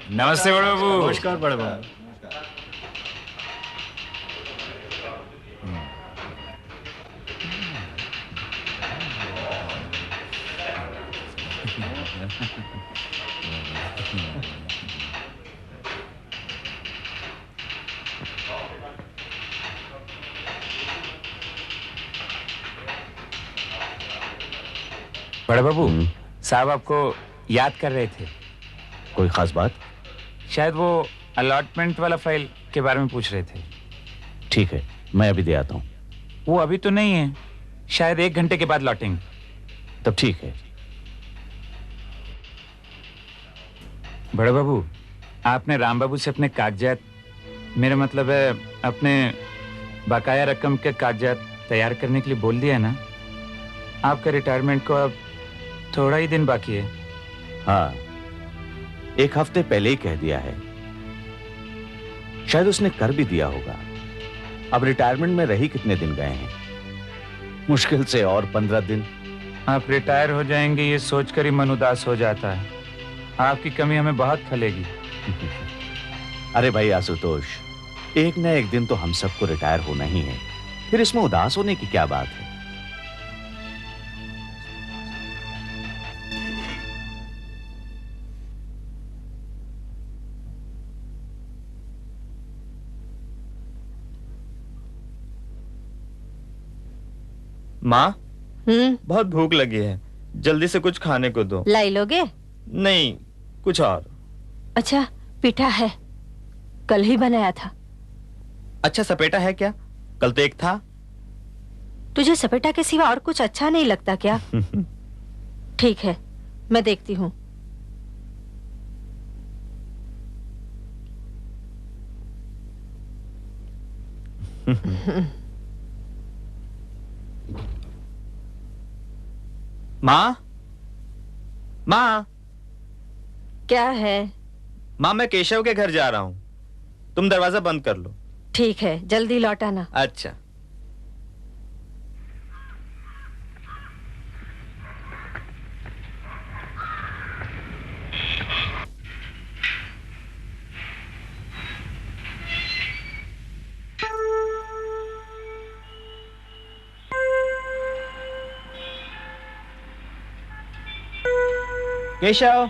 नमस्ते बड़े बाबू। नमस्कार बड़े बाबू। बड़े बाबू, साहब आपको याद कर रहे थे। कोई खास बात? शायद वो अलॉटमेंट वाला फाइल के बारे में पूछ रहे थे। ठीक है, मैं अभी दे आता हूँ। वो अभी तो नहीं है, शायद 1 घंटे के बाद लौटेंगे। तब ठीक है। बड़े बाबू, आपने राम बाबू से अपने कागजात, मेरा मतलब है अपने बकाया रकम के कागजात तैयार करने के लिए बोल दिया ना? आपका रिटायरमेंट को अब थोड़ा ही दिन बाकी है। हाँ, 1 हफ्ते पहले ही कह दिया है। शायद उसने कर भी दिया होगा। अब रिटायरमेंट में रही कितने दिन गए हैं? मुश्किल से और 15 दिन। आप रिटायर हो जाएंगे ये सोचकर ही मन उदास हो जाता है। आपकी कमी हमें बहुत खलेगी। अरे भाई आशुतोष, एक न एक दिन तो हम सबको रिटायर होना ही है, फिर इसमें उदास होने की क्या बात है? माँ, बहुत भूख लगी है, जल्दी से कुछ खाने को दो। लाई लोगे? नहीं, कुछ और। अच्छा, पीठा है, कल ही बनाया था। अच्छा, सपेटा है क्या? कल तो एक था। तुझे सपेटा के सिवा और कुछ अच्छा नहीं लगता क्या? ठीक है, मैं देखती हूँ। माँ, माँ, क्या है? माँ, मैं केशव के घर जा रहा हूँ, तुम दरवाजा बंद कर लो। ठीक है, जल्दी लौट आना। अच्छा। केशव,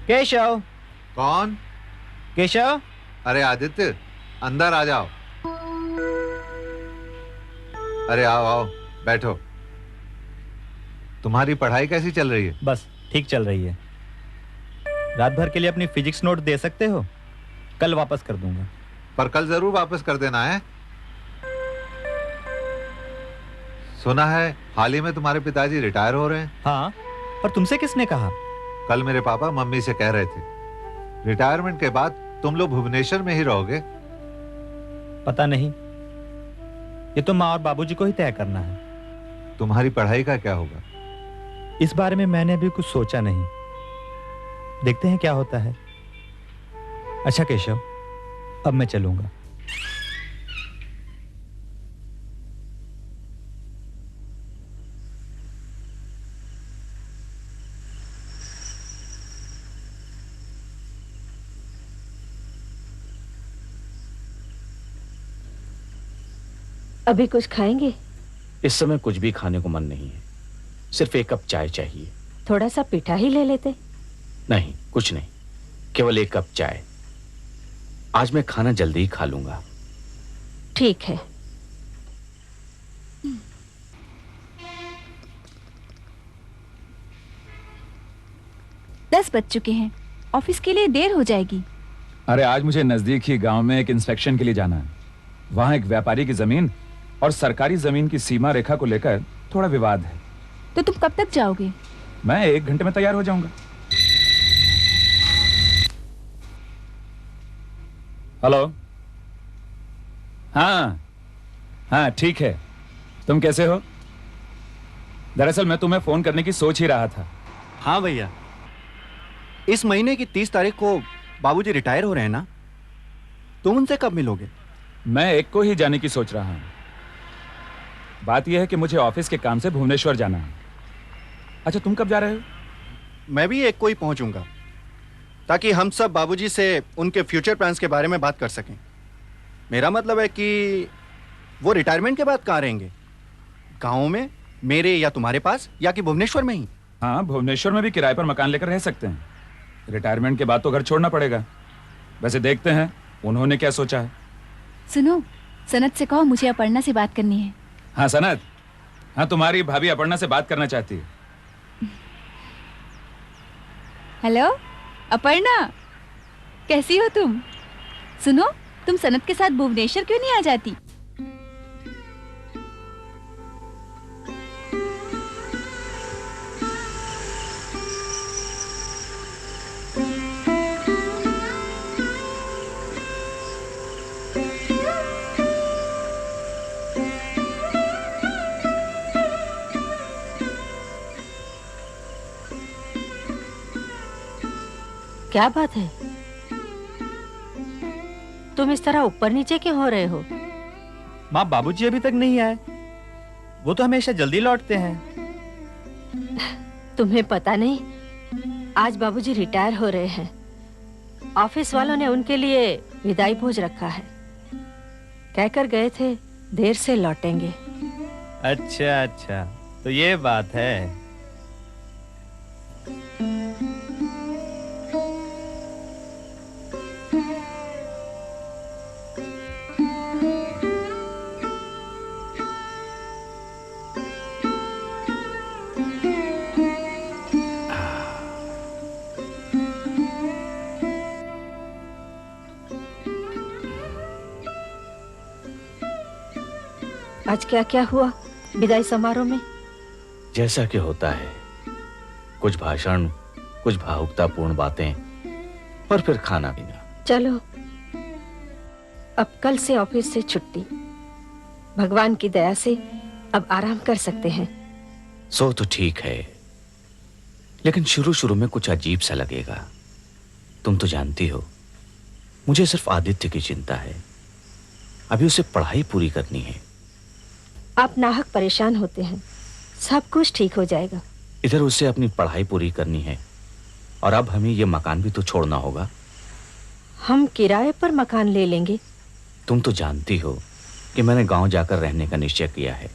केशव। कौन? केशव। अरे आदित्य, अंदर आ जाओ। अरे आओ आओ, बैठो। तुम्हारी पढ़ाई कैसी चल रही है? बस ठीक चल रही है। रात भर के लिए अपनी फिजिक्स नोट दे सकते हो? कल वापस कर दूंगा। पर कल जरूर वापस कर देना है। सुना है हाल ही में तुम्हारे पिताजी रिटायर हो रहे हैं। हाँ, पर तुमसे किसने कहा? कल मेरे पापा मम्मी से कह रहे थे रिटायरमेंट के बाद तुम लोग भुवनेश्वर में ही रहोगे। पता नहीं, ये तो माँ और बाबूजी को ही तय करना है। तुम्हारी पढ़ाई का क्या होगा? इस बारे में मैंने अभी कुछ सोचा नहीं, देखते हैं क्या होता है। अच्छा केशव, अब मैं चलूंगा। अभी कुछ खाएंगे? इस समय कुछ भी खाने को मन नहीं है, सिर्फ 1 कप चाय चाहिए। थोड़ा सा पीठा ही ले लेते। नहीं, कुछ नहीं, केवल 1 कप चाय। आज मैं खाना जल्दी ही खा लूंगा। ठीक है। दस बज चुके हैं, ऑफिस के लिए देर हो जाएगी। अरे आज मुझे नजदीक ही गांव में एक इंस्पेक्शन के लिए जाना है। वहां एक व्यापारी की जमीन और सरकारी जमीन की सीमा रेखा को लेकर थोड़ा विवाद है। तो तुम कब तक जाओगे? मैं 1 घंटे में तैयार हो जाऊंगा। हेलो। हाँ हाँ, ठीक है। तुम कैसे हो? दरअसल मैं तुम्हें फोन करने की सोच ही रहा था। हाँ भैया, इस महीने की 30 तारीख को बाबूजी रिटायर हो रहे हैं ना? तुम उनसे कब मिलोगे? मैं एक को ही जाने की सोच रहा हूं। बात यह है कि मुझे ऑफिस के काम से भुवनेश्वर जाना है। अच्छा, तुम कब जा रहे हो? मैं भी एक को ही पहुंचूंगा। ताकि हम सब बाबूजी से उनके फ्यूचर प्लान्स के बारे में बात कर सकें। मेरा मतलब है कि वो रिटायरमेंट के बाद कहाँ रहेंगे? गाँव में, मेरे या तुम्हारे पास, या कि भुवनेश्वर में ही? हाँ, भुवनेश्वर में भी किराए पर मकान लेकर रह सकते हैं। रिटायरमेंट के बाद तो घर छोड़ना पड़ेगा। वैसे देखते हैं उन्होंने क्या सोचा है। सुनो, सनत से कहो मुझे अपर्णा से बात करनी है। हाँ सनत, हाँ तुम्हारी भाभी अपर्णा से बात करना चाहती है। हेलो अपर्णा, कैसी हो तुम? सुनो, तुम सनत के साथ भुवनेश्वर क्यों नहीं आ जाती? क्या बात है? तुम इस तरह ऊपर नीचे क्यों हो रहे हो? माँ, बाबूजी अभी तक नहीं आए। वो तो हमेशा जल्दी लौटते हैं। तुम्हें पता नहीं, आज बाबूजी रिटायर हो रहे हैं। ऑफिस वालों ने उनके लिए विदाई भोज रखा है। कहकर गए थे देर से लौटेंगे। अच्छा अच्छा, तो ये बात है। आज क्या क्या हुआ विदाई समारोह में? जैसा कि होता है, कुछ भाषण, कुछ भावुकतापूर्ण बातें और फिर खाना पीना। चलो, अब कल से ऑफिस से छुट्टी। भगवान की दया से अब आराम कर सकते हैं। सो तो ठीक है, लेकिन शुरू शुरू में कुछ अजीब सा लगेगा। तुम तो जानती हो, मुझे सिर्फ आदित्य की चिंता है। अभी उसे पढ़ाई पूरी करनी है। आप नाहक परेशान होते हैं, सब कुछ ठीक हो जाएगा। इधर उसे अपनी पढ़ाई पूरी करनी है और अब हमें यह मकान भी तो छोड़ना होगा। हम किराए पर मकान ले लेंगे। तुम तो जानती हो कि मैंने गांव जाकर रहने का निश्चय किया है।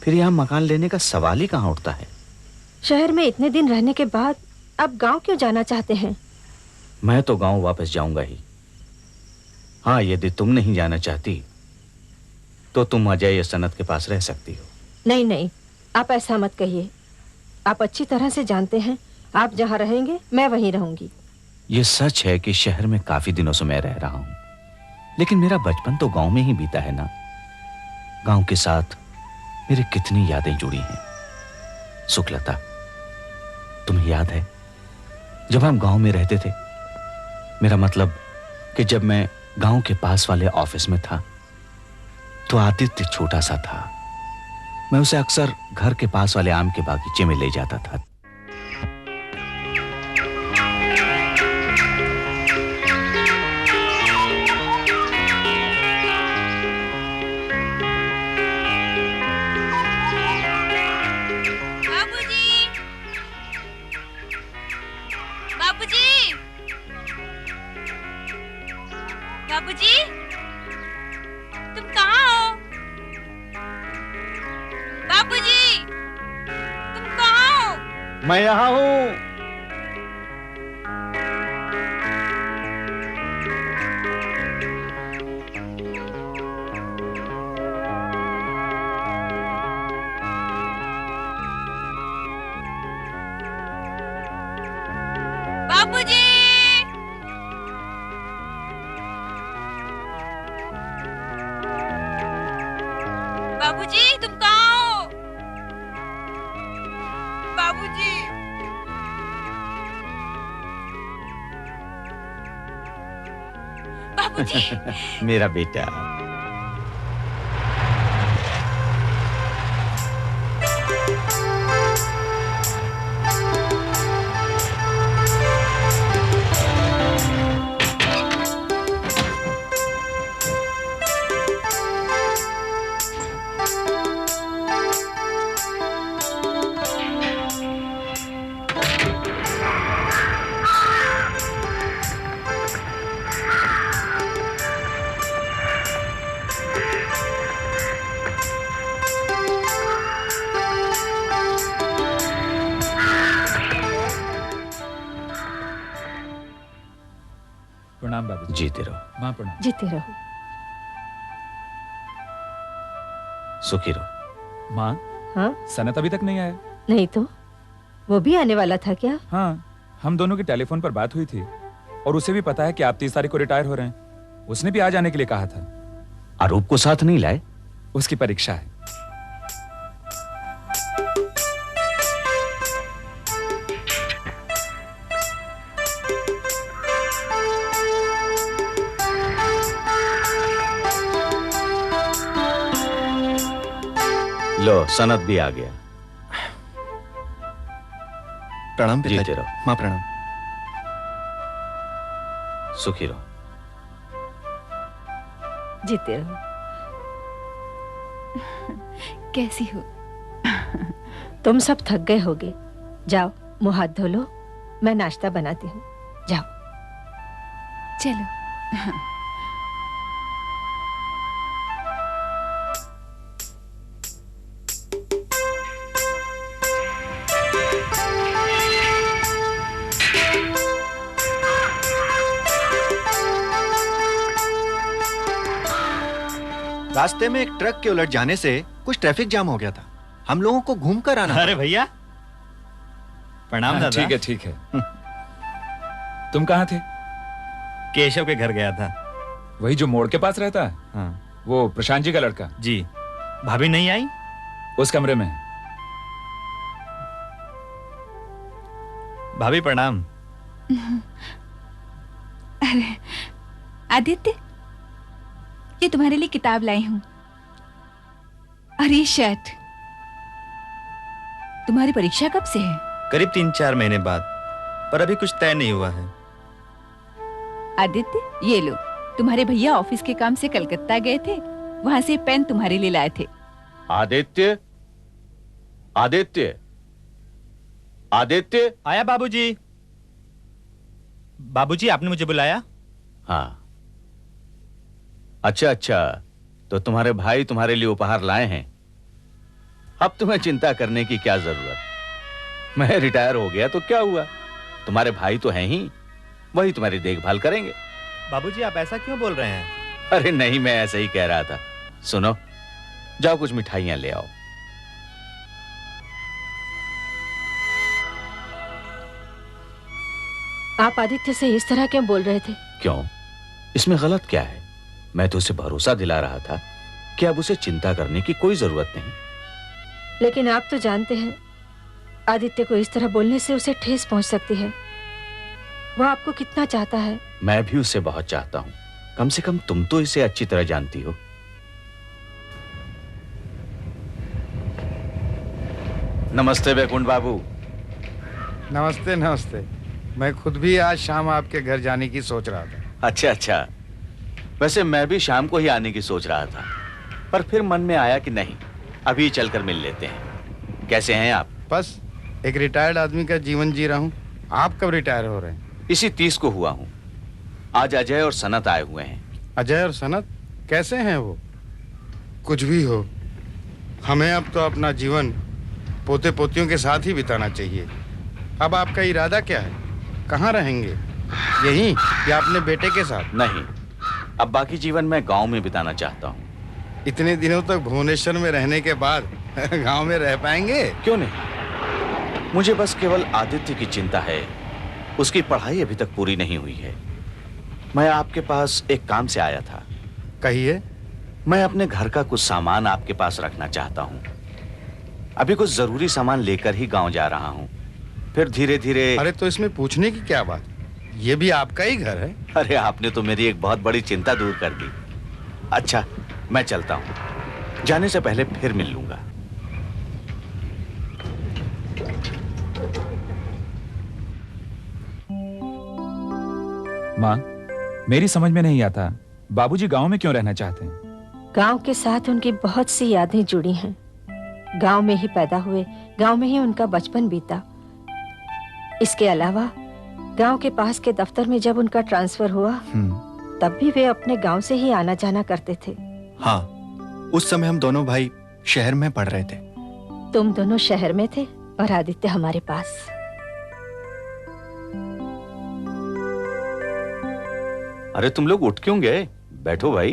फिर यहाँ मकान लेने का सवाल ही कहाँ उठता है। शहर में इतने दिन रहने के बाद अब गांव क्यों जाना चाहते हैं? मैं तो गांव वापस जाऊंगा ही। हाँ, यदि तुम नहीं जाना चाहती तो तुम अजय या सनत के पास रह सकती हो। नहीं नहीं, आप ऐसा मत कहिए। आप अच्छी तरह से जानते हैं, आप जहाँ रहेंगे मैं वहीं रहूंगी। ये सच है कि शहर में काफी दिनों से मैं रह रहा हूं, लेकिन मेरा बचपन तो गांव में ही बीता है ना। गांव के साथ मेरी कितनी यादें जुड़ी हैं। सुखलता, तुम्हें याद है जब हम गांव में रहते थे? मेरा मतलब कि जब मैं गांव के पास वाले ऑफिस में था तो आदित्य छोटा सा था। मैं उसे अक्सर घर के पास वाले आम के बागीचे में ले जाता था। बाबूजी, बाबूजी, बाबूजी, तुम कहाँ हो? बाबूजी, तुम कहाँ हो? मैं यहाँ हूँ। बाबूजी, बाबूजी, तुम कहाँ हो? बाबूजी, बाबूजी। मेरा बेटा। प्रणाम बाबूजी। जीते रहो, माँ प्रणाम। जीते रहो। सुखी रहो। माँ, हाँ, सनत अभी तक नहीं आया? नहीं तो वो भी आने वाला था क्या? हाँ, हम दोनों की टेलीफोन पर बात हुई थी और उसे भी पता है कि आप 30 तारीख को रिटायर हो रहे हैं। उसने भी आ जाने के लिए कहा था। आरूप को साथ नहीं लाए? उसकी परीक्षा है। लो, सनत भी आ गया। प्रणाम जीते पिताजी। रहो। माँ प्रणाम। सुखी रहो। जीते रहो। कैसी हो? तुम सब थक गए होगे, जाओ मुंह हाथ धो लो, मैं नाश्ता बनाती हूँ। जाओ। चलो। रास्ते में एक ट्रक के उलट जाने से कुछ ट्रैफिक जाम हो गया था। हम लोगों को घूम कर आना। अरे भैया, प्रणाम हाँ, दादा। ठीक है ठीक है। तुम कहाँ थे? केशव के घर गया था। वही जो मोड़ के पास रहता है? हाँ वो प्रशांत जी का लड़का? जी। भाभी नहीं आई? उस कमरे में है। भाभी प्रणाम। अरे आदित्य, ये तुम्हारे लिए किताब लाई हूं। और ये शर्ट। तुम्हारी परीक्षा कब से है? करीब 3-4 महीने बाद, पर अभी कुछ तय नहीं हुआ है। आदित्य, ये लो, तुम्हारे भैया ऑफिस के काम से कलकत्ता गए थे, वहां से पेन तुम्हारे लिए लाए थे। आदित्य, आदित्य, आदित्य। आया बाबूजी। बाबूजी, आपने मुझे बुलाया? हाँ, अच्छा अच्छा, तो तुम्हारे भाई तुम्हारे लिए उपहार लाए हैं। अब तुम्हें चिंता करने की क्या जरूरत? मैं रिटायर हो गया तो क्या हुआ? तुम्हारे भाई तो हैं ही, वही तुम्हारी देखभाल करेंगे। बाबूजी, आप ऐसा क्यों बोल रहे हैं? अरे नहीं, मैं ऐसे ही कह रहा था। सुनो, जाओ कुछ मिठाइयां ले आओ। आप आदित्य से इस तरह क्यों बोल रहे थे? क्यों? इसमें गलत क्या है? मैं तो उसे भरोसा दिला रहा था कि अब उसे चिंता करने की कोई जरूरत नहीं। लेकिन आप तो जानते हैं, आदित्य को इस तरह बोलने से उसे ठेस पहुंच सकती है। वो आपको कितना चाहता है। मैं भी उसे बहुत चाहता हूं। कम से कम तुम तो इसे अच्छी तरह जानती हो। नमस्ते वैकुंठ बाबू। नमस्ते नमस्ते। मैं खुद भी आज शाम आपके घर जाने की सोच रहा था। अच्छा अच्छा, वैसे मैं भी शाम को ही आने की सोच रहा था, पर फिर मन में आया कि नहीं, अभी चलकर मिल लेते हैं। कैसे हैं आप? बस एक रिटायर्ड आदमी का जीवन जी रहा हूँ। आप कब रिटायर हो रहे हैं? इसी 30 को हुआ हूं। आज अजय और सनत आए हुए हैं। अजय और सनत कैसे हैं वो? कुछ भी हो, हमें अब तो अपना जीवन पोते पोतियों के साथ ही बिताना चाहिए। अब आपका इरादा क्या है? कहाँ रहेंगे? यहीं या अपने बेटे के साथ? नहीं, अब बाकी जीवन मैं गांव में बिताना चाहता हूं। इतने दिनों तक भुवनेश्वर में रहने के बाद गांव में रह पाएंगे? क्यों नहीं, मुझे बस केवल आदित्य की चिंता है। उसकी पढ़ाई अभी तक पूरी नहीं हुई है। मैं आपके पास एक काम से आया था। कहिए। मैं अपने घर का कुछ सामान आपके पास रखना चाहता हूं। अभी कुछ जरूरी सामान लेकर ही गांव जा रहा हूं, फिर धीरे धीरे। अरे तो इसमें पूछने की क्या बात? ये भी आपका ही घर है। अरे आपने तो मेरी एक बहुत बड़ी चिंता दूर कर दी। अच्छा, मैं चलता हूं। जाने से पहले फिर मिल लूंगा। माँ, मेरी समझ में नहीं आता, बाबूजी गांव में क्यों रहना चाहते हैं? गांव के साथ उनकी बहुत सी यादें जुड़ी हैं। गांव में ही पैदा हुए, गांव में ही उनका बचपन बीता। इसके अलावा गांव के पास के दफ्तर में जब उनका ट्रांसफर हुआ, तब भी वे अपने गांव से ही आना जाना करते थे। हाँ, उस समय हम दोनों भाई शहर में पढ़ रहे थे। तुम दोनों शहर में थे और आदित्य हमारे पास। अरे तुम लोग उठ क्यों गए? बैठो भाई।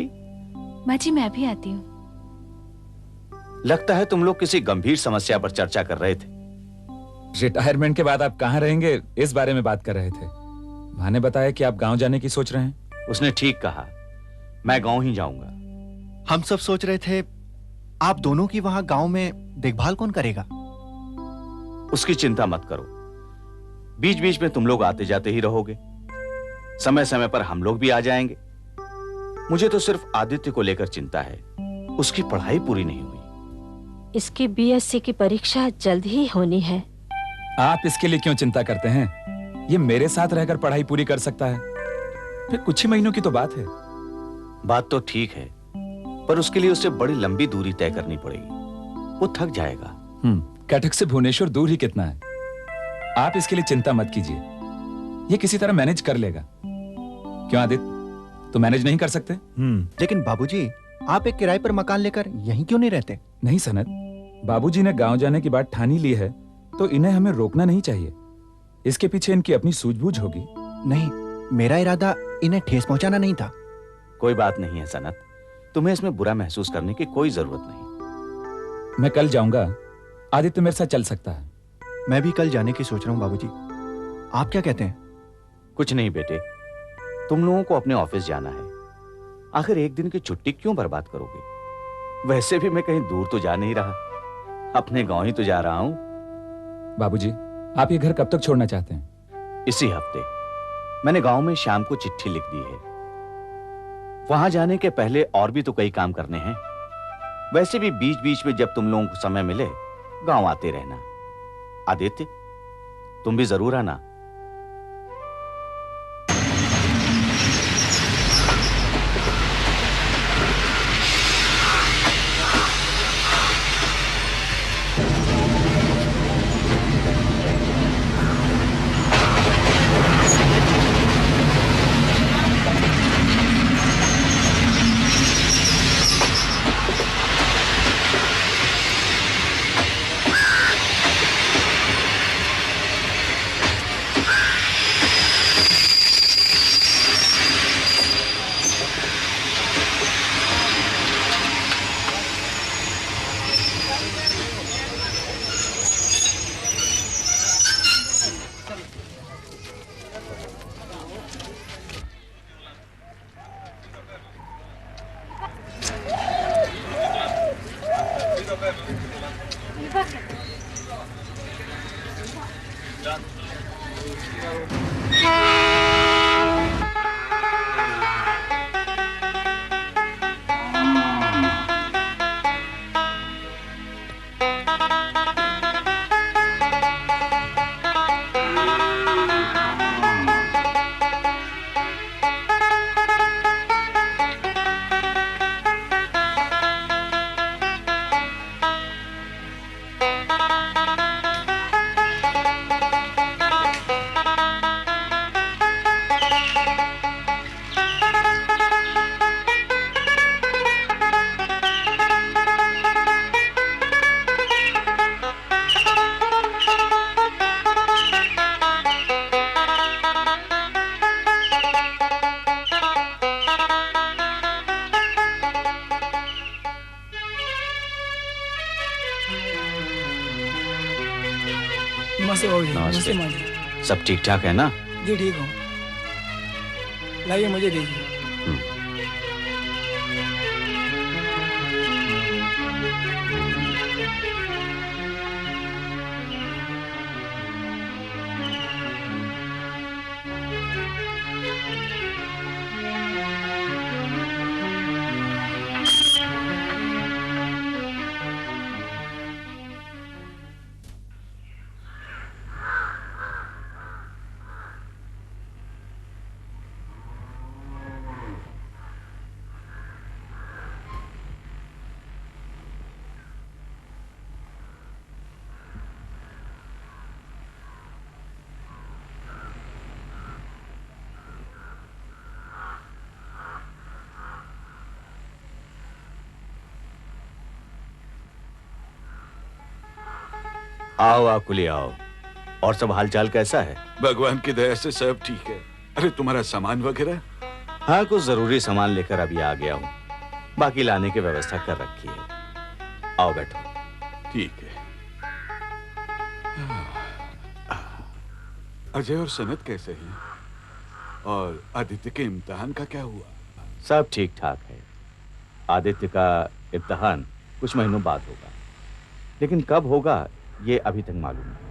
माँ जी मैं भी आती हूँ। लगता है तुम लोग किसी गंभीर समस्या पर चर्चा कर रहे थे। रिटायरमेंट के बाद आप कहाँ रहेंगे इस बारे में बात कर रहे थे। माँ ने बताया कि आप गांव जाने की सोच रहे हैं। उसने ठीक कहा, मैं गांव ही जाऊंगा। हम सब सोच रहे थे आप दोनों की वहां गांव में देखभाल कौन करेगा? उसकी चिंता मत करो, बीच बीच में तुम लोग आते जाते ही रहोगे। समय समय पर हम लोग भी आ जाएंगे। मुझे तो सिर्फ आदित्य को लेकर चिंता है, उसकी पढ़ाई पूरी नहीं हुई। इसकी बीएससी की परीक्षा जल्द ही होनी है। आप इसके लिए क्यों चिंता करते हैं? ये मेरे साथ रहकर पढ़ाई पूरी कर सकता है। फिर कुछ ही महीनों की तो बात है। बात तो ठीक है, पर उसके लिए उसे बड़ी लंबी दूरी तय करनी पड़ेगी। वो थक जाएगा। कटक से भुवनेश्वर दूर ही कितना है। आप इसके लिए चिंता मत कीजिए, ये किसी तरह मैनेज कर लेगा। क्यों आदित्य, तो मैनेज नहीं कर सकते? लेकिन बाबूजी, आप एक किराए पर मकान लेकर यहीं क्यों नहीं रहते? नहीं सनत, बाबूजी ने गांव जाने की बात ठानी ली है तो इन्हें हमें रोकना नहीं चाहिए। इसके पीछे इनकी अपनी सूझबूझ होगी। नहीं, मेरा इरादा इन्हें ठेस पहुंचाना नहीं था। कोई बात नहीं है सनत, तुम्हें इसमें बुरा महसूस करने की कोई जरूरत नहीं। मैं कल जाऊंगा, आदित्य मेरे साथ चल सकता है। मैं भी कल जाने की सोच रहा हूँ बाबूजी, आप क्या कहते हैं? कुछ नहीं बेटे, तुम लोगों को अपने ऑफिस जाना है। आखिर एक दिन की छुट्टी क्यों बर्बाद करोगे? वैसे भी मैं कहीं दूर तो जा नहीं रहा, अपने गांव ही तो जा रहा हूं। बाबूजी, आप ये घर कब तक छोड़ना चाहते हैं? इसी हफ्ते। मैंने गांव में शाम को चिट्ठी लिख दी है। वहां जाने के पहले और भी तो कई काम करने हैं। वैसे भी बीच बीच में जब तुम लोगों को समय मिले गांव आते रहना। आदित्य, तुम भी जरूर आना। नमस्ते बाबूजी। नमस्ते। माँ जी। सब ठीक ठाक है ना? जी ठीक हूँ। लाइए मुझे दीजिए। आओ आकुली आओ। और सब हालचाल कैसा है? भगवान की दया से सब ठीक है। अरे तुम्हारा सामान वगैरह? हाँ, कुछ जरूरी सामान लेकर अभी आ गया हूँ। बाकी लाने की व्यवस्था कर रखी है। आओ बैठो। ठीक है। अजय और सनत कैसे हैं? और आदित्य के इम्तिहान का क्या हुआ? सब ठीक ठाक है। आदित्य का इम्तिहान कुछ महीनों बाद होगा, लेकिन कब होगा ये अभी तक मालूम नहीं।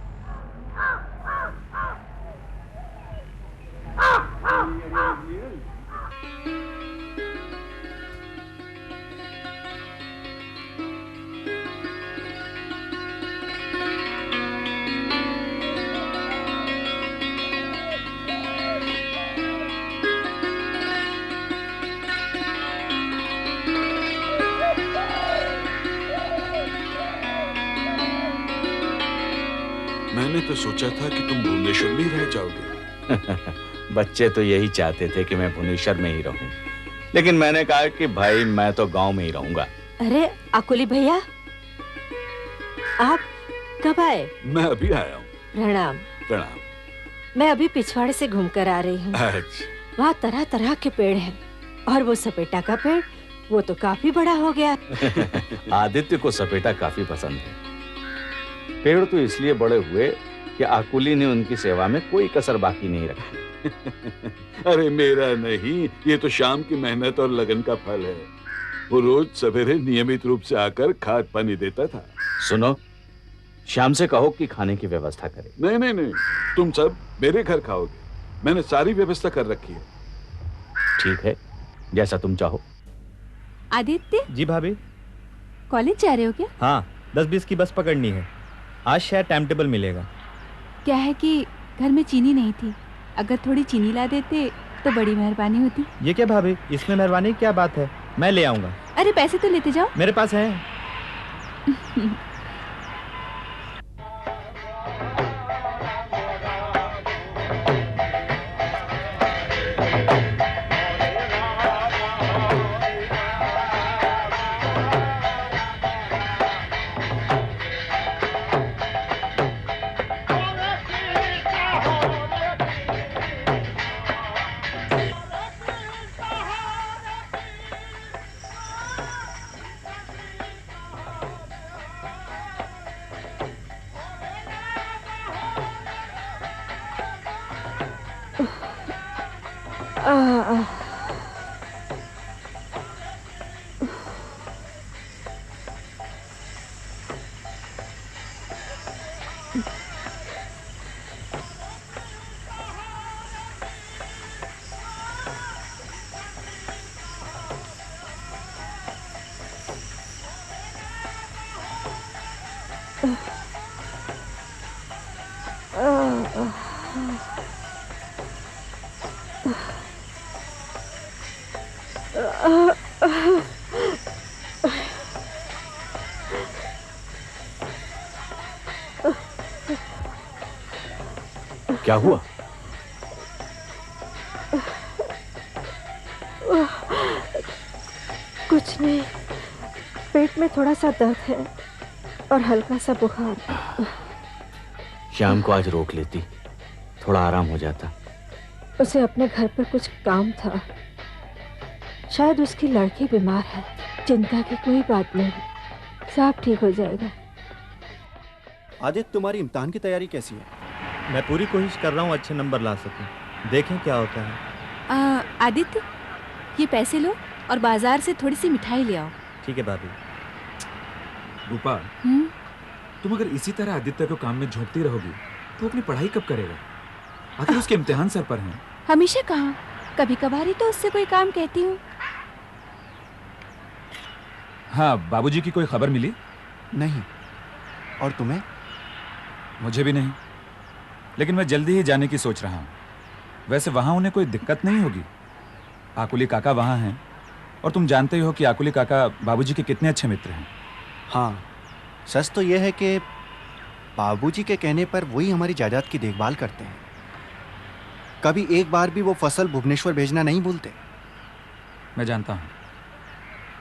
मैंने तो सोचा था कि तुम भुवनेश्वर में ही रह जाओगे। बच्चे तो यही चाहते थे कि मैं भुवनेश्वर में ही रहूं, लेकिन मैंने कहा कि भाई मैं तो गांव में ही रहूंगा। अरे आकुली भैया, आप कब आए? मैं अभी आया हूँ। प्रणाम। प्रणाम। मैं अभी पिछवाड़े से घूम कर आ रही हूँ। अच्छा। वहाँ तरह तरह के पेड़ हैं, और वो सपेटा का पेड़, वो तो काफी बड़ा हो गया। आदित्य को सपेटा काफी पसंद है। पेड़ तो इसलिए बड़े हुए कि आकुली ने उनकी सेवा में कोई कसर बाकी नहीं रखी। अरे मेरा नहीं, ये तो शाम की मेहनत और लगन का फल है। वो रोज सवेरे नियमित रूप से आकर खाद पानी देता था। सुनो, शाम से कहो कि खाने की व्यवस्था करे। नहीं नहीं नहीं, तुम सब मेरे घर खाओगे। मैंने सारी व्यवस्था कर रखी है। ठीक है, जैसा तुम चाहो। आदित्य, जी भाभी। कॉलेज जा रहे हो क्या? हाँ, 10-20 की बस पकड़नी है। आज शायद टाइम टेबल मिलेगा। क्या है कि घर में चीनी नहीं थी, अगर थोड़ी चीनी ला देते तो बड़ी मेहरबानी होती। ये क्या भाभी, इसमें मेहरबानी की क्या बात है? मैं ले आऊंगा। अरे पैसे तो लेते जाओ। मेरे पास है। क्या हुआ? कुछ नहीं, पेट में थोड़ा सा दर्द है और हल्का सा बुखार। शाम को आज रोक लेती, थोड़ा आराम हो जाता। उसे अपने घर पर कुछ काम था, शायद उसकी लड़की बीमार है। चिंता की कोई बात नहीं, सब ठीक हो जाएगा। आदित्य, तुम्हारी इम्तिहान की तैयारी कैसी है? मैं पूरी कोशिश कर रहा हूँ अच्छे नंबर ला सकूं। देखें क्या होता है। आदित्य, ये पैसे लो और बाजार से थोड़ी सी मिठाई ले आओ। ठीक है भाभी। रूपा, तुम अगर इसी तरह आदित्य को काम में झोंकती रहोगी तो अपनी पढ़ाई कब करेगा? आखिर उसके इम्तिहान सर पर हैं। हमेशा कहाँ, कभी कभार ही तो उससे कोई काम कहती हूँ। हाँ, बाबूजी की कोई खबर मिली? नहीं। और तुम्हें? मुझे भी नहीं, लेकिन मैं जल्दी ही जाने की सोच रहा हूँ। वैसे वहाँ उन्हें कोई दिक्कत नहीं होगी। आकुली काका वहाँ हैं, और तुम जानते ही हो कि आकुली काका बाबूजी के कितने अच्छे मित्र हैं। हाँ, सच तो यह है कि बाबूजी के कहने पर वही हमारी जायदाद की देखभाल करते हैं। कभी एक बार भी वो फसल भुवनेश्वर भेजना नहीं भूलते। मैं जानता हूँ,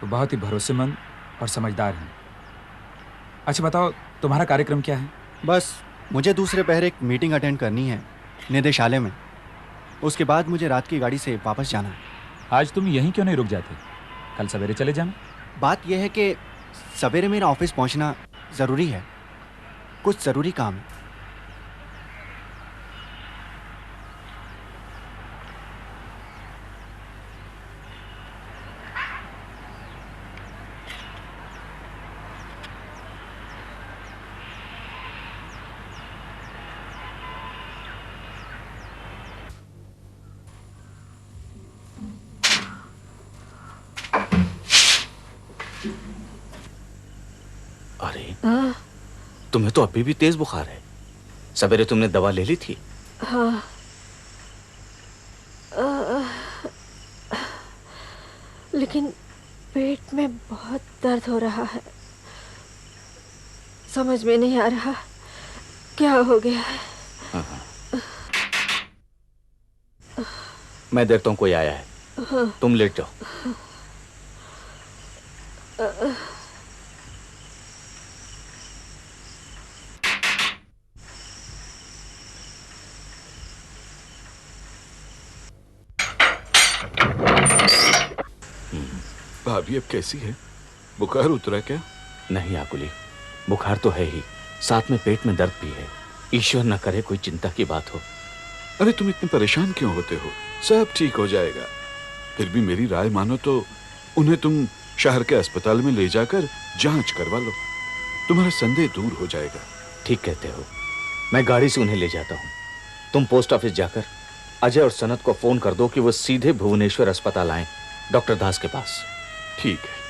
वो बहुत ही भरोसेमंद और समझदार हैं। अच्छा बताओ, तुम्हारा कार्यक्रम क्या है? बस मुझे दूसरे पहर एक मीटिंग अटेंड करनी है निदेशालय में। उसके बाद मुझे रात की गाड़ी से वापस जाना है। आज तुम यहीं क्यों नहीं रुक जाते? कल सवेरे चले जाना। बात यह है कि सवेरे मेरा ऑफिस पहुंचना ज़रूरी है, कुछ ज़रूरी काम है। अरे तुम्हें तो अभी भी तेज बुखार है। सवेरे तुमने दवा ले ली थी? हाँ। लेकिन पेट में बहुत दर्द हो रहा है, समझ में नहीं आ रहा क्या हो गया है। मैं देखता हूँ कोई आया है। तुम लेट जाओ। भाभी अब कैसी है? बुखार उतरा क्या? नहीं आकुली, बुखार तो है ही, साथ में पेट में दर्द भी है। ईश्वर न करे कोई चिंता की बात हो। अरे तुम इतने परेशान क्यों होते हो? सब ठीक हो जाएगा। फिर भी मेरी राय मानो तो उन्हें तुम शहर के अस्पताल में ले जाकर जांच करवा लो, तुम्हारा संदेह दूर हो जाएगा। ठीक कहते हो, मैं गाड़ी से उन्हें ले जाता हूँ। तुम पोस्ट ऑफिस जाकर अजय और सनत को फोन कर दो कि वो सीधे भुवनेश्वर अस्पताल आए, डॉक्टर दास के पास। ठीक है।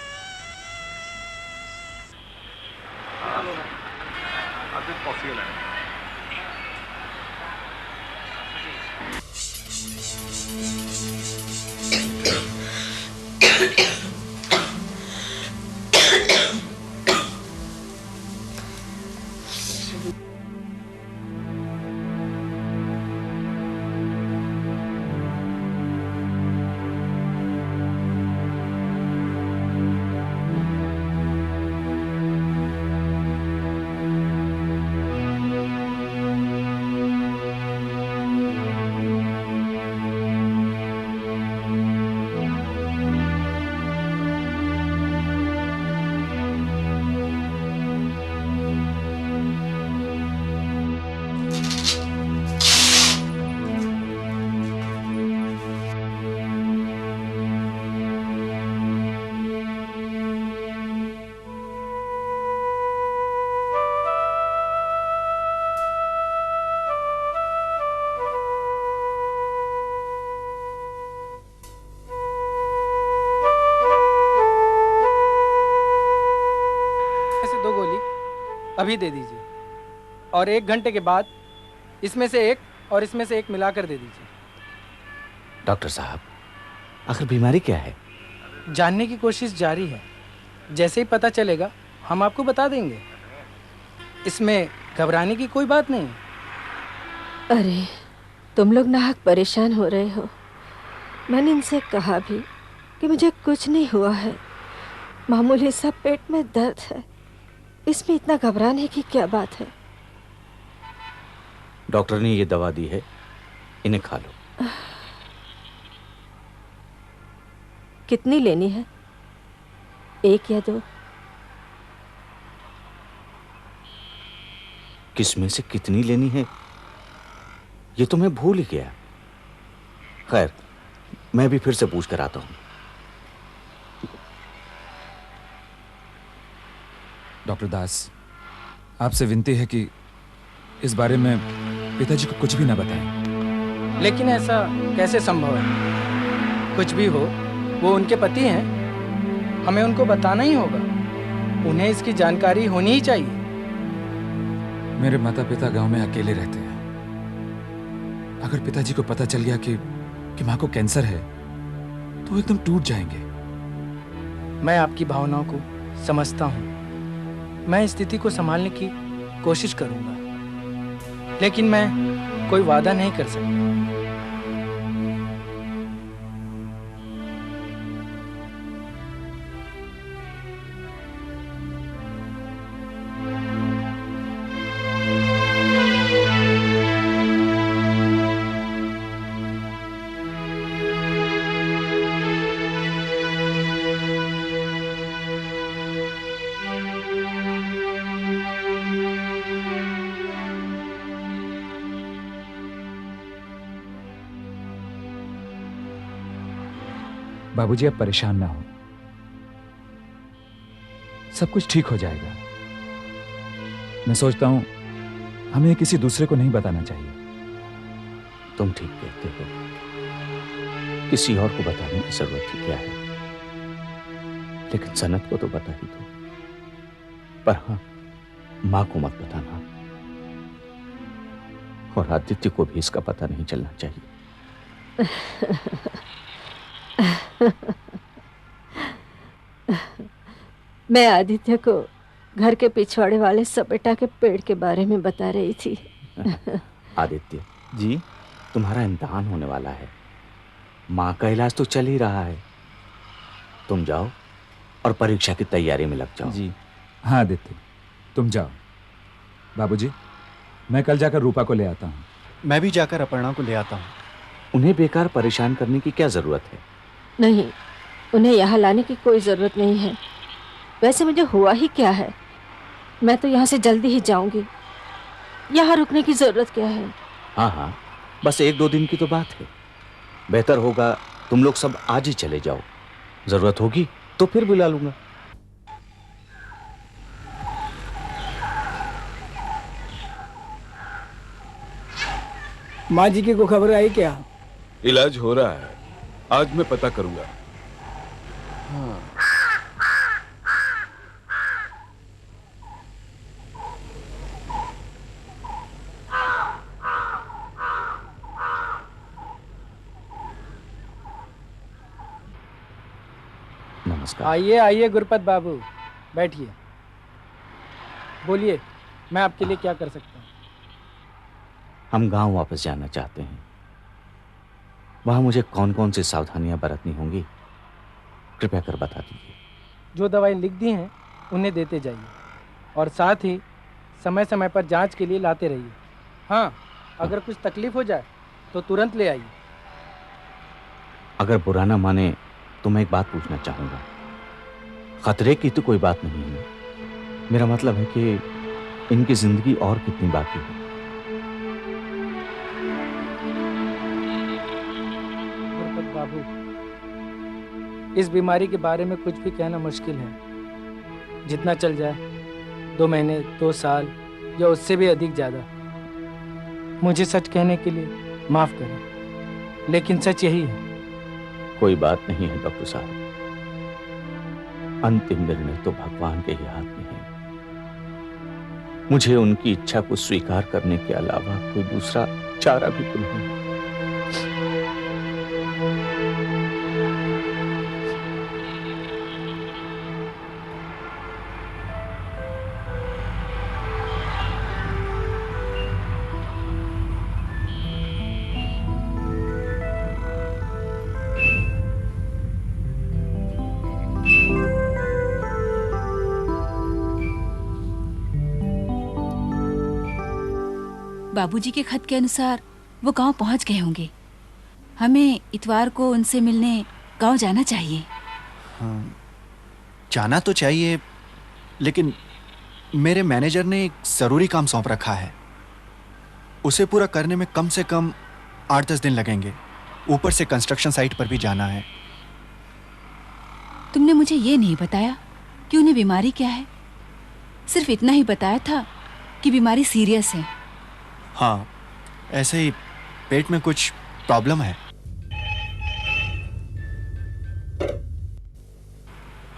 अभी दे दीजिए, और 1 घंटे के बाद इसमें से एक और इसमें से एक मिलाकर दे दीजिए। डॉक्टर साहब, आखिर बीमारी क्या है? जानने की कोशिश जारी है, जैसे ही पता चलेगा हम आपको बता देंगे। इसमें घबराने की कोई बात नहीं। अरे तुम लोग नाहक परेशान हो रहे हो। मैंने इनसे कहा भी कि मुझे कुछ नहीं हुआ है, मामूली सा पेट में दर्द है, इसमें इतना घबराने की क्या बात है। डॉक्टर ने ये दवा दी है, इन्हें खा लो। कितनी लेनी है? 1 या 2? किसमें से कितनी लेनी है ये तो मैं भूल ही गया। खैर, मैं भी फिर से पूछ कर आता हूं। डॉक्टर दास, आपसे विनती है कि इस बारे में पिताजी को कुछ भी ना बताएं। लेकिन ऐसा कैसे संभव है? कुछ भी हो, वो उनके पति हैं, हमें उनको बताना ही होगा। उन्हें इसकी जानकारी होनी ही चाहिए। मेरे माता पिता गांव में अकेले रहते हैं। अगर पिताजी को पता चल गया कि माँ को कैंसर है तो वो एकदम टूट जाएंगे। मैं आपकी भावनाओं को समझता हूँ। मैं स्थिति को संभालने की कोशिश करूंगा, लेकिन मैं कोई वादा नहीं कर सकता। बाबूजी अब परेशान ना हो, सब कुछ ठीक हो जाएगा। मैं सोचता हूं हमें किसी दूसरे को नहीं बताना चाहिए। तुम ठीक कहते हो, किसी और को बताने की जरूरत ही क्या है, लेकिन सनत को तो बता ही दो। पर हाँ, मां को मत बताना, और आदित्य को भी इसका पता नहीं चलना चाहिए। मैं आदित्य को घर के पिछवाड़े वाले सपेटा के पेड़ के बारे में बता रही थी। आदित्य जी, तुम्हारा इम्तिहान होने वाला है, माँ का इलाज तो चल ही रहा है। तुम जाओ और परीक्षा की तैयारी में लग जाओ। जी हाँ आदित्य, तुम जाओ। बाबूजी, मैं कल जाकर रूपा को ले आता हूँ। मैं भी जाकर अपर्णा को ले आता हूँ। उन्हें बेकार परेशान करने की क्या जरूरत है? नहीं, उन्हें यहाँ लाने की कोई जरूरत नहीं है। वैसे मुझे हुआ ही क्या है, मैं तो यहाँ से जल्दी ही जाऊंगी। यहाँ रुकने की जरूरत क्या है? हाँ हाँ, बस 1-2 दिन की तो बात है। बेहतर होगा तुम लोग सब आज ही चले जाओ, जरूरत होगी तो फिर बुला लूंगा। माँ जी की को खबर आई क्या? इलाज हो रहा है, आज मैं पता करूंगा। नमस्कार। आइए आइए गुरपत बाबू, बैठिए। बोलिए, मैं आपके लिए क्या कर सकता हूँ? हम गांव वापस जाना चाहते हैं। वहां मुझे कौन कौन सी सावधानियां बरतनी होंगी, कृपया कर बता दीजिए। जो दवाई लिख दी हैं उन्हें देते जाइए, और साथ ही समय समय पर जांच के लिए लाते रहिए। हाँ, अगर कुछ तकलीफ हो जाए तो तुरंत ले आइए। अगर बुरा ना माने तो मैं एक बात पूछना चाहूंगा। खतरे की तो कोई बात नहीं है, मेरा मतलब है कि इनकी जिंदगी और कितनी बाकी है। गुरपत बाबू, इस बीमारी के बारे में कुछ भी कहना मुश्किल है। जितना चल जाए, 2 महीने, 2 साल या उससे भी अधिक ज़्यादा। मुझे सच कहने के लिए माफ करें, लेकिन सच यही है। कोई बात नहीं है डॉक्टर साहब, अंतिम निर्णय तो भगवान के ही हाथ में है। मुझे उनकी इच्छा को स्वीकार करने के अलावा कोई दूसरा चारा भी तो नहीं। बाबूजी के खत के अनुसार वो गांव पहुंच गए होंगे। हमें इतवार को उनसे मिलने गांव जाना चाहिए। हाँ, जाना तो चाहिए, लेकिन मेरे मैनेजर ने एक ज़रूरी काम सौंप रखा है। उसे पूरा करने में कम से कम 8-10 दिन लगेंगे। ऊपर से कंस्ट्रक्शन साइट पर भी जाना है। तुमने मुझे ये नहीं बताया कि उन्हें बीमारी क्या है। सिर्फ इतना ही बताया था कि बीमारी सीरियस है। हाँ, ऐसे ही पेट में कुछ प्रॉब्लम है।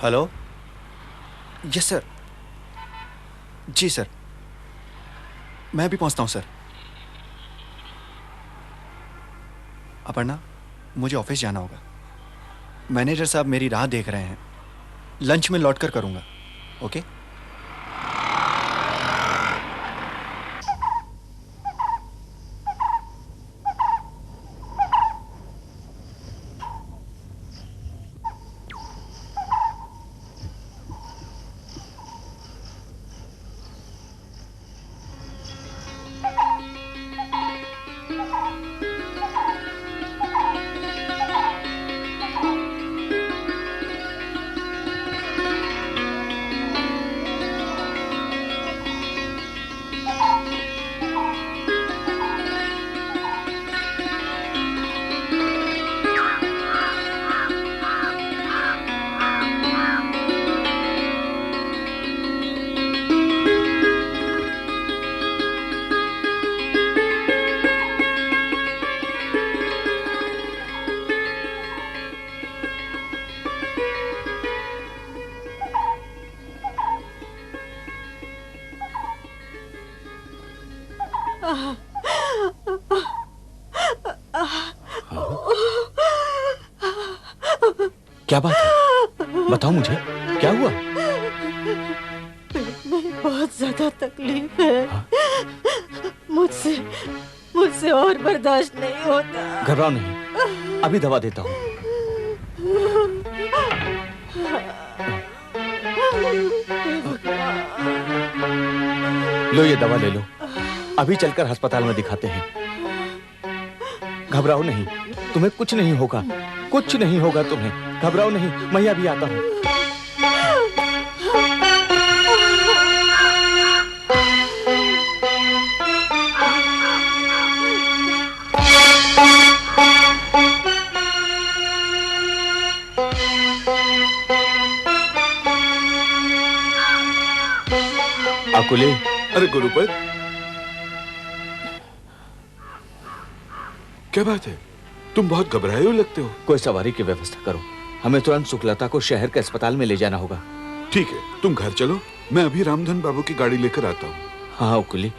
Hello, yes sir. जी सर, मैं भी पहुंचता हूं सर। अपर्णा, मुझे ऑफिस जाना होगा। मैनेजर साहब मेरी राह देख रहे हैं। लंच में लौट कर करूंगा। ओके? क्या बात है, बताओ मुझे, क्या हुआ? पेट में बहुत ज्यादा तकलीफ है। मुझसे और बर्दाश्त नहीं होता। घबराओ नहीं, अभी दवा देता हूँ। लो ये दवा ले लो, अभी चलकर अस्पताल में दिखाते हैं। घबराओ नहीं, तुम्हें कुछ नहीं होगा, कुछ नहीं होगा तुम्हें, घबराओ नहीं, मैं अभी आता हूँ। आकुले। अरे गुरुपद, क्या बात है? तुम बहुत घबराए हो लगते हो। कोई सवारी की व्यवस्था करो, हमें तुरंत सुखलता को शहर के अस्पताल में ले जाना होगा। ठीक है, तुम घर चलो, मैं अभी रामधन बाबू की गाड़ी लेकर आता हूँ। हाँ उकुली,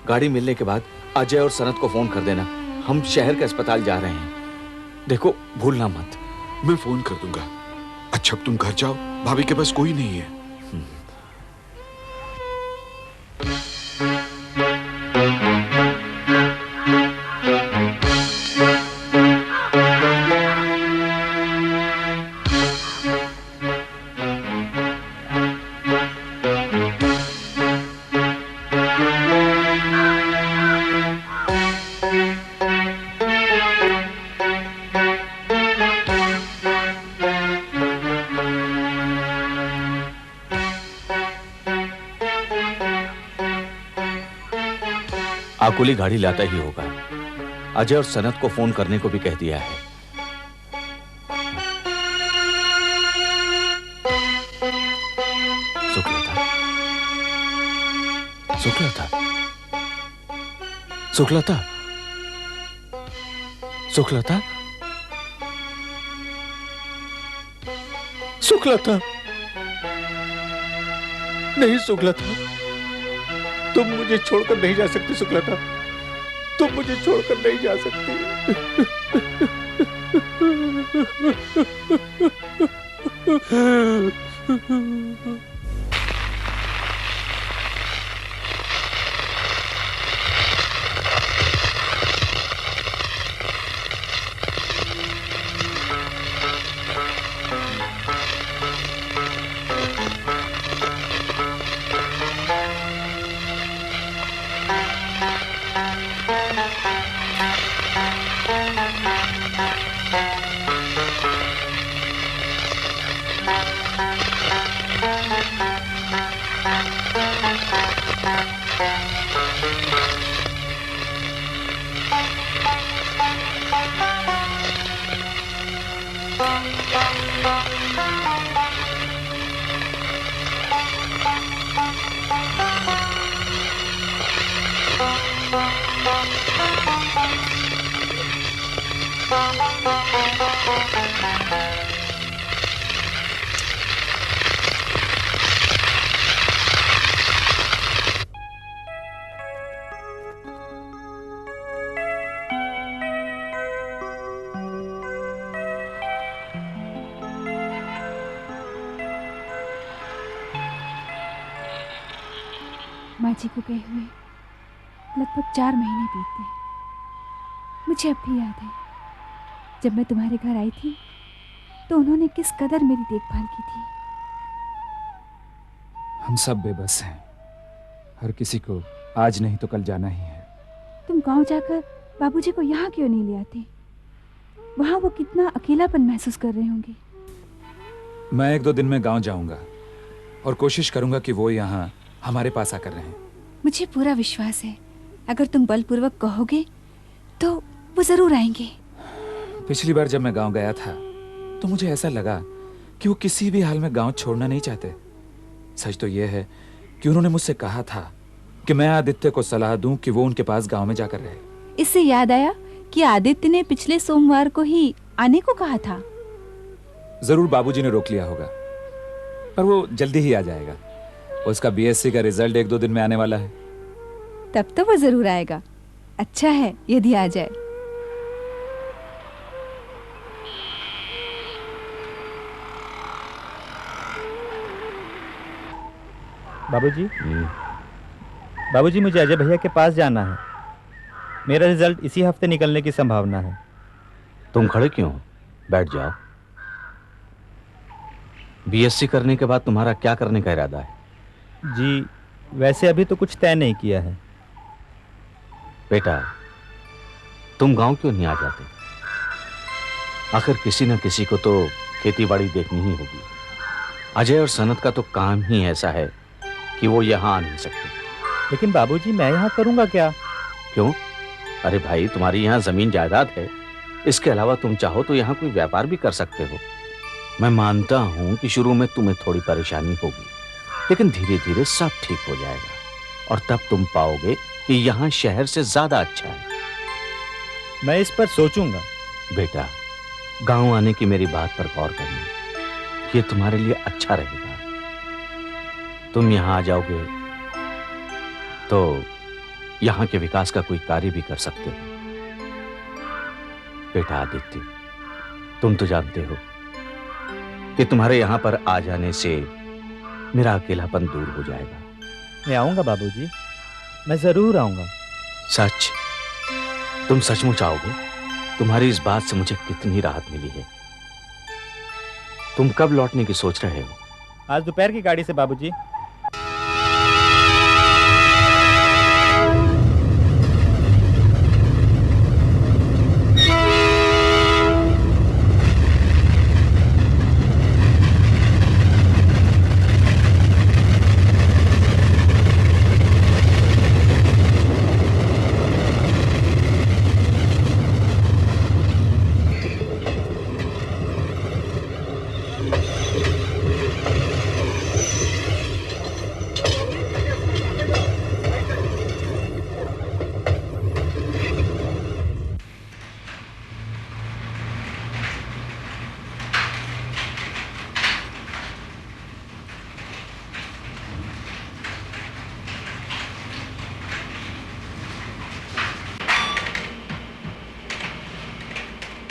गाड़ी मिलने के बाद अजय और सनत को फोन कर देना, हम शहर के अस्पताल जा रहे हैं। देखो भूलना मत। मैं फोन कर दूंगा। अच्छा अब तुम घर जाओ, भाभी के पास कोई नहीं है। आकुली गाड़ी लाता ही होगा। अजय और सनत को फोन करने को भी कह दिया है। सुखलता, सुखलता, सुखलता, सुखलता, सुखलता, नहीं सुखलता, तुम मुझे छोड़कर नहीं जा सकती सुखलता, तुम मुझे छोड़कर नहीं जा सकती। माँ जी को गए हुए लगभग 4 महीने बीत गए। मुझे अब भी याद है जब मैं तुम्हारे घर आई थी तो उन्होंने किस कदर मेरी देखभाल की थी। हम सब बेबस हैं, हर किसी को आज नहीं तो कल जाना ही है। तुम गांव जाकर बाबूजी को यहाँ क्यों नहीं ले आते? वहाँ वो कितना अकेलापन महसूस कर रहे होंगे। मैं 1-2 दिन में गांव जाऊंगा और कोशिश करूंगा कि वो यहाँ हमारे पास आकर रहें। मुझे पूरा विश्वास है अगर तुम बलपूर्वक कहोगे तो वो जरूर आएंगे। पिछली बार जब मैं गांव गया था तो मुझे ऐसा लगा कि वो किसी भी हाल में गांव छोड़ना नहीं चाहते। सच तो यह है कि उन्होंने मुझसे कहा था कि मैं आदित्य को सलाह दूं कि वो उनके पास गांव में जाकर रहे। इससे याद आया कि आदित्य ने पिछले सोमवार को ही आने को कहा था। जरूर बाबूजी ने रोक लिया होगा, पर वो जल्दी ही आ जाएगा। उसका बीएससी का रिजल्ट 1-2 दिन में आने वाला है। तब तो वो जरूर आएगा। अच्छा है यदि आ जाए। बाबूजी, बाबूजी मुझे अजय भैया के पास जाना है। मेरा रिजल्ट इसी हफ्ते निकलने की संभावना है। तुम खड़े क्यों हो? बैठ जाओ। बीएससी करने के बाद तुम्हारा क्या करने का इरादा है? जी वैसे अभी तो कुछ तय नहीं किया है। बेटा, तुम गांव क्यों नहीं आ जाते? आखिर किसी न किसी को तो खेती बाड़ी देखनी ही होगी। अजय और सनत का तो काम ही ऐसा है कि वो यहाँ आ नहीं सकते। लेकिन बाबूजी मैं यहाँ करूँगा क्या? क्यों? अरे भाई, तुम्हारी यहाँ जमीन जायदाद है। इसके अलावा तुम चाहो तो यहाँ कोई व्यापार भी कर सकते हो। मैं मानता हूँ कि शुरू में तुम्हें थोड़ी परेशानी होगी, लेकिन धीरे धीरे सब ठीक हो जाएगा और तब तुम पाओगे कि यहाँ शहर से ज्यादा अच्छा है। मैं इस पर सोचूंगा। बेटा, गांव आने की मेरी बात पर गौर करना, ये तुम्हारे लिए अच्छा रहेगा। तुम यहाँ आ जाओगे तो यहाँ के विकास का कोई कार्य भी कर सकते हो। बेटा आदित्य, तुम तो जानते हो कि तुम्हारे यहाँ पर आ जाने से मेरा अकेलापन दूर हो जाएगा। मैं आऊंगा बाबूजी, मैं जरूर आऊंगा। सच? तुम सचमुच आओगे? तुम्हारी इस बात से मुझे कितनी राहत मिली है। तुम कब लौटने की सोच रहे हो? आज दोपहर की गाड़ी से बाबूजी।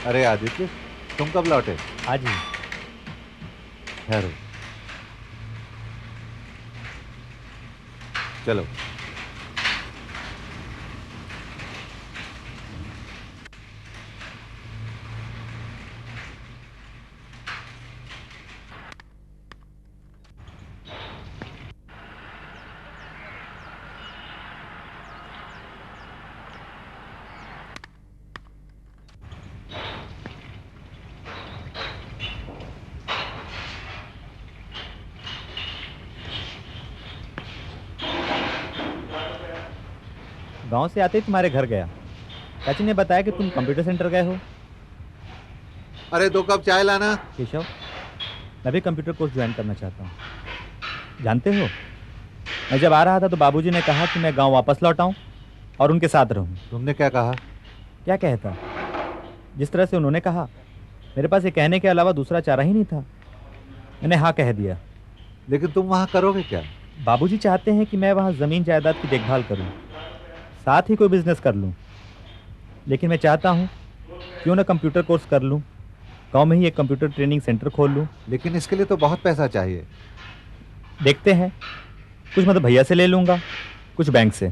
अरे आदित्य, तुम कब लौटे? आज ही। ठहरो, चलो। गांव से आते ही तुम्हारे घर गया। चाची ने बताया कि तुम कंप्यूटर सेंटर गए हो। अरे 2 कप चाय लाना। केशव, मैं भी कंप्यूटर कोर्स ज्वाइन करना चाहता हूँ। जानते हो, मैं जब आ रहा था तो बाबूजी ने कहा कि मैं गांव वापस लौट आऊं और उनके साथ रहूं। तुमने क्या कहा? क्या कहता? जिस तरह से उन्होंने कहा, मेरे पास ये कहने के अलावा दूसरा चारा ही नहीं था। मैंने हाँ कह दिया। लेकिन तुम वहां करोगे क्या? बाबूजी चाहते हैं कि मैं वहाँ ज़मीन जायदाद की देखभाल करूँ, साथ ही कोई बिजनेस कर लूँ। लेकिन मैं चाहता हूँ क्यों ना कंप्यूटर कोर्स कर लूँ, गांव में ही एक कंप्यूटर ट्रेनिंग सेंटर खोल लूँ। लेकिन इसके लिए तो बहुत पैसा चाहिए। देखते हैं, कुछ मतलब भैया से ले लूँगा, कुछ बैंक से।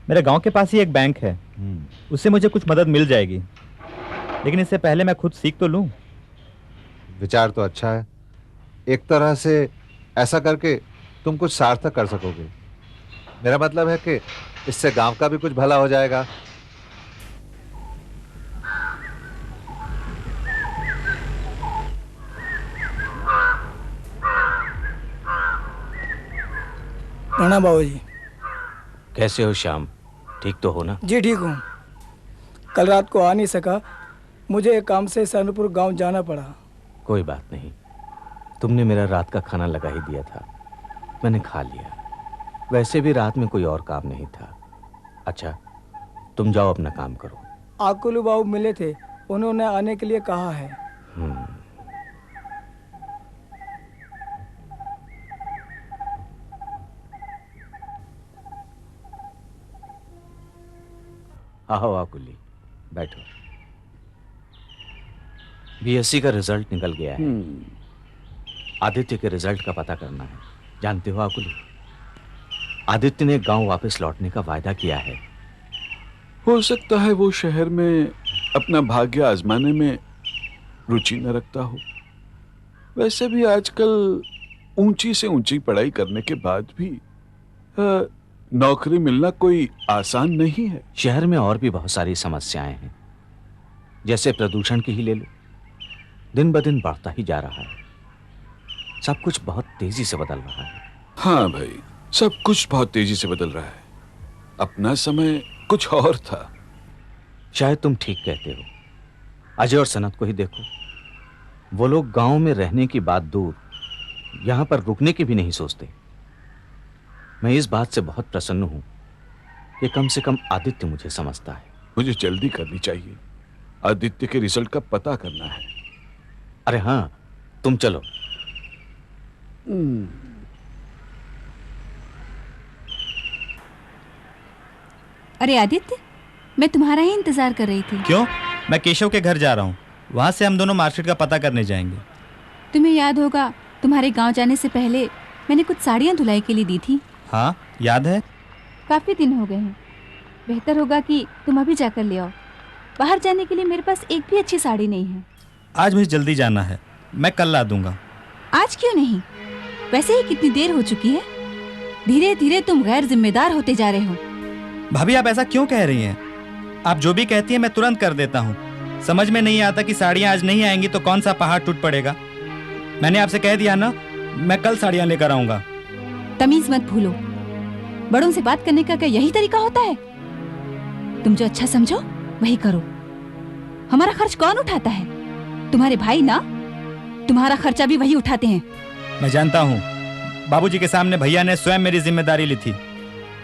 मेरे गांव के पास ही एक बैंक है, उससे मुझे कुछ मदद मिल जाएगी। लेकिन इससे पहले मैं खुद सीख तो लूँ। विचार तो अच्छा है। एक तरह से ऐसा करके तुम कुछ सार्थक कर सकोगे। मेरा मतलब है कि इससे गांव का भी कुछ भला हो जाएगा। प्रणाम बाबूजी। कैसे हो श्याम? ठीक तो हो ना? जी ठीक हूँ। कल रात को आ नहीं सका, मुझे एक काम से सरनपुर गांव जाना पड़ा। कोई बात नहीं, तुमने मेरा रात का खाना लगा ही दिया था, मैंने खा लिया। वैसे भी रात में कोई और काम नहीं था। अच्छा, तुम जाओ अपना काम करो। आकुलू बाबू मिले थे, उन्होंने आने के लिए कहा है। आओ आकुली, बैठो। बीएससी का रिजल्ट निकल गया है। आदित्य के रिजल्ट का पता करना है। जानते हो आकुली, आदित्य ने गांव वापस लौटने का वायदा किया है। हो सकता है वो शहर में अपना भाग्य आजमाने में रुचि न रखता हो। वैसे भी आजकल ऊंची से ऊंची पढ़ाई करने के बाद भी नौकरी मिलना कोई आसान नहीं है। शहर में और भी बहुत सारी समस्याएं हैं, जैसे प्रदूषण की ही ले लो, दिन ब दिन बढ़ता ही जा रहा है। सब कुछ बहुत तेजी से बदल रहा है। हाँ भाई, सब कुछ बहुत तेजी से बदल रहा है। अपना समय कुछ और था। शायद तुम ठीक कहते हो। अजय और सनत को ही देखो, वो लोग गांव में रहने की बात दूर, यहां पर रुकने की भी नहीं सोचते। मैं इस बात से बहुत प्रसन्न हूं कि कम से कम आदित्य मुझे समझता है। मुझे जल्दी करनी चाहिए, आदित्य के रिजल्ट का पता करना है। अरे हाँ, तुम चलो। अरे आदित्य, मैं तुम्हारा ही इंतजार कर रही थी। क्यों? मैं केशव के घर जा रहा हूँ, वहाँ से हम दोनों मार्केट का पता करने जाएंगे। तुम्हें याद होगा, तुम्हारे गांव जाने से पहले मैंने कुछ साड़ियाँ धुलाई के लिए दी थी। हाँ याद है। काफ़ी दिन हो गए हैं, बेहतर होगा कि तुम अभी जाकर ले आओ। बाहर जाने के लिए मेरे पास एक भी अच्छी साड़ी नहीं है। आज मुझे जल्दी जाना है, मैं कल ला दूंगा। आज क्यों नहीं? वैसे ही कितनी देर हो चुकी है। धीरे धीरे तुम गैर जिम्मेदार होते जा रहे हो। भाभी आप ऐसा क्यों कह रही हैं? आप जो भी कहती हैं मैं तुरंत कर देता हूँ। समझ में नहीं आता कि साड़ियाँ आज नहीं आएंगी तो कौन सा पहाड़ टूट पड़ेगा। मैंने आपसे कह दिया ना, मैं कल साड़ियाँ लेकर आऊंगा। तमीज मत भूलो, बड़ों से बात करने का क्या यही तरीका होता है? तुम जो अच्छा समझो वही करो। हमारा खर्च कौन उठाता है? तुम्हारे भाई ना। तुम्हारा खर्चा भी वही उठाते हैं। मैं जानता हूँ, बाबूजी के सामने भैया ने स्वयं मेरी जिम्मेदारी ली थी।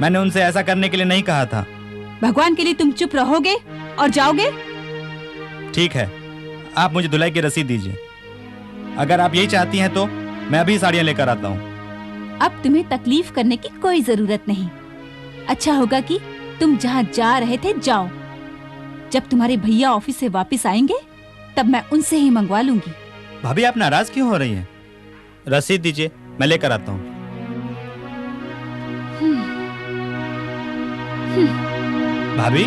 मैंने उनसे ऐसा करने के लिए नहीं कहा था। भगवान के लिए तुम चुप रहोगे और जाओगे? ठीक है, आप मुझे धुलाई की रसीद दीजिए। अगर आप यही चाहती हैं तो मैं अभी साड़ियाँ लेकर आता हूँ। अब तुम्हें तकलीफ करने की कोई जरूरत नहीं। अच्छा होगा कि तुम जहाँ जा रहे थे जाओ। जब तुम्हारे भैया ऑफिस से वापस आएंगे तब मैं उनसे ही मंगवा लूंगी। भाभी आप नाराज क्यों हो रही हैं? रसीद दीजिए, मैं लेकर आता हूँ। भाभी